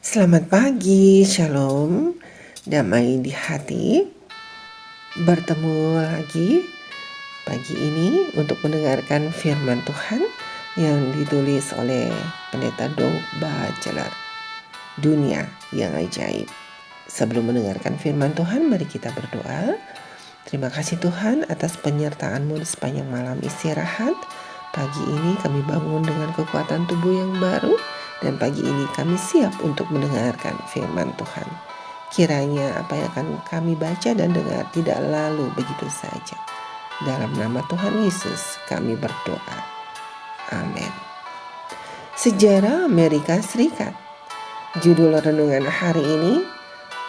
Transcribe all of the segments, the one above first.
Selamat pagi, shalom, damai di hati. Bertemu lagi pagi ini untuk mendengarkan firman Tuhan yang ditulis oleh Pendeta Doug Batchelor, Dunia yang Ajaib. Sebelum mendengarkan firman Tuhan, mari kita berdoa. Terima kasih Tuhan atas penyertaan-Mu di sepanjang malam istirahat. Pagi ini kami bangun dengan kekuatan tubuh yang baru, dan pagi ini kami siap untuk mendengarkan firman Tuhan. Kiranya apa yang akan kami baca dan dengar tidak lalu begitu saja. Dalam nama Tuhan Yesus kami berdoa. Amin. Sejarah Amerika Serikat. Judul renungan hari ini,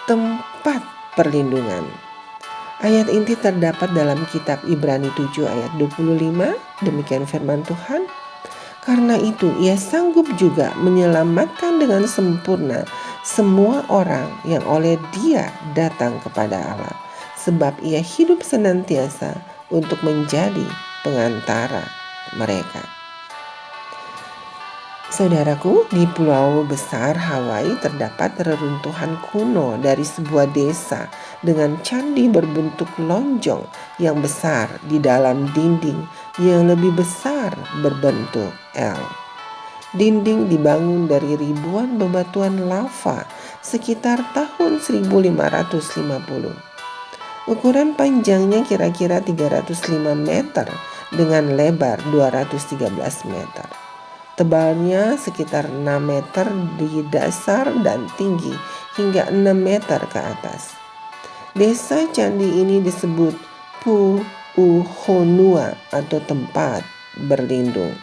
tempat perlindungan. Ayat inti terdapat dalam kitab Ibrani 7 ayat 25. Demikian firman Tuhan. Karena itu ia sanggup juga menyelamatkan dengan sempurna semua orang yang oleh Dia datang kepada Allah, sebab ia hidup senantiasa untuk menjadi pengantara mereka. Saudaraku, di pulau besar Hawaii terdapat reruntuhan kuno dari sebuah desa dengan candi berbentuk lonjong yang besar di dalam dinding yang lebih besar berbentuk L. Dinding dibangun dari ribuan bebatuan lava sekitar tahun 1550. Ukuran panjangnya kira-kira 305 meter dengan lebar 213 meter. Tebalnya sekitar 6 meter di dasar dan tinggi hingga 6 meter ke atas. Desa candi ini disebut Pu'uhonua atau tempat berlindung.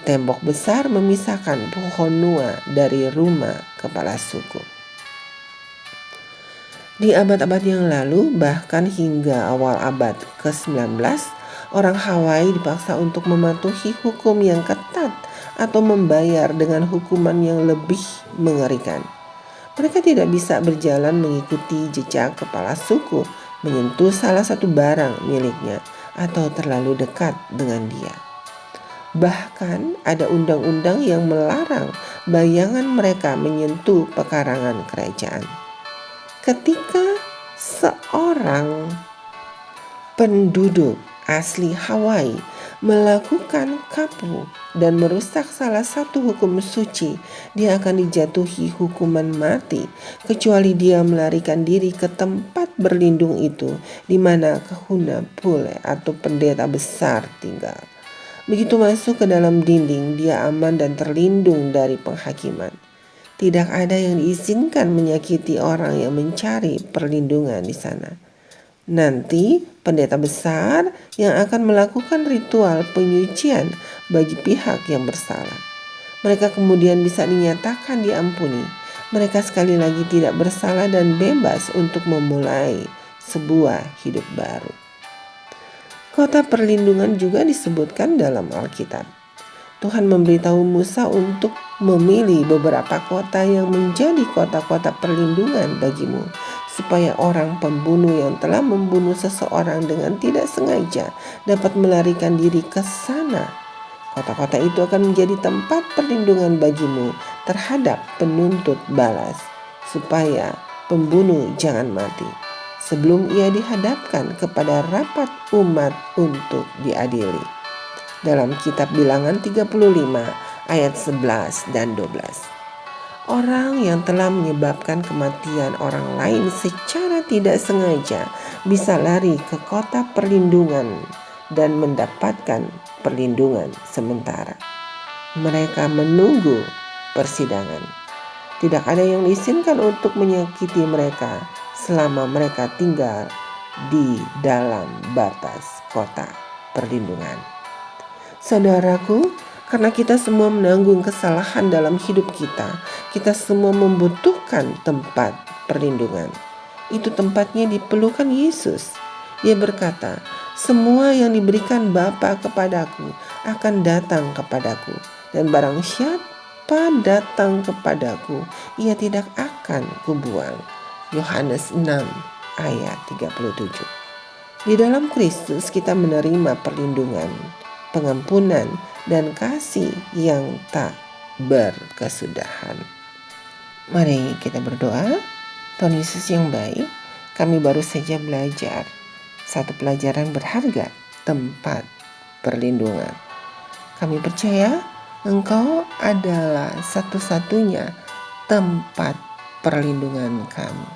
Tembok besar memisahkan Pu'uhonua dari rumah kepala suku. Di abad-abad yang lalu, bahkan hingga awal abad ke-19, orang Hawaii dipaksa untuk mematuhi hukum yang ketat atau membayar dengan hukuman yang lebih mengerikan. Mereka tidak bisa berjalan mengikuti jejak kepala suku, menyentuh salah satu barang miliknya, atau terlalu dekat dengan dia. Bahkan ada undang-undang yang melarang bayangan mereka menyentuh pekarangan kerajaan. Ketika seorang penduduk asli Hawaii melakukan kapu dan merusak salah satu hukum suci, dia akan dijatuhi hukuman mati kecuali dia melarikan diri ke tempat berlindung itu di mana kahuna pule atau pendeta besar tinggal. Begitu masuk ke dalam dinding, dia aman dan terlindung dari penghakiman. Tidak ada yang diizinkan menyakiti orang yang mencari perlindungan di sana. Nanti pendeta besar yang akan melakukan ritual penyucian bagi pihak yang bersalah. Mereka kemudian bisa dinyatakan diampuni. Mereka sekali lagi tidak bersalah dan bebas untuk memulai sebuah hidup baru. Kota perlindungan juga disebutkan dalam Alkitab. Tuhan memberitahu Musa untuk memilih beberapa kota yang menjadi kota-kota perlindungan bagimu, supaya orang pembunuh yang telah membunuh seseorang dengan tidak sengaja dapat melarikan diri ke sana. Kota-kota itu akan menjadi tempat perlindungan bagimu terhadap penuntut balas, supaya pembunuh jangan mati sebelum ia dihadapkan kepada rapat umat untuk diadili. Dalam kitab Bilangan 35 ayat 11 dan 12. Orang yang telah menyebabkan kematian orang lain secara tidak sengaja bisa lari ke kota perlindungan dan mendapatkan perlindungan sementara. Mereka menunggu persidangan. Tidak ada yang diizinkan untuk menyakiti mereka selama mereka tinggal di dalam batas kota perlindungan. Saudaraku, karena kita semua menanggung kesalahan dalam hidup kita semua membutuhkan tempat perlindungan. Itu tempatnya diperlukan Yesus. Dia berkata, semua yang diberikan Bapa kepadaku akan datang kepadaku, dan barang siapa datang kepadaku, ia tidak akan kubuang. Yohanes 6 ayat 37. Di dalam Kristus kita menerima perlindungan, pengampunan, dan kasih yang tak berkesudahan. Mari kita berdoa. Tuhan Yesus yang baik, kami baru saja belajar satu pelajaran berharga, tempat perlindungan. Kami percaya Engkau adalah satu-satunya tempat perlindungan kami.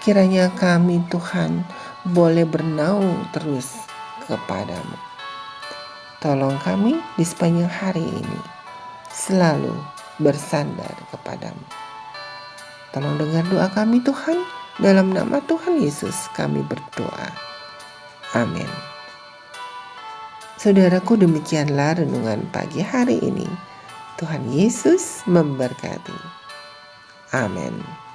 Kiranya kami, Tuhan, boleh bernaung terus kepadamu. Tolong kami di sepanjang hari ini selalu bersandar kepadamu. Tolong dengar doa kami, Tuhan. Dalam nama Tuhan Yesus kami berdoa. Amin. Saudaraku, demikianlah renungan pagi hari ini. Tuhan Yesus memberkati. Amin.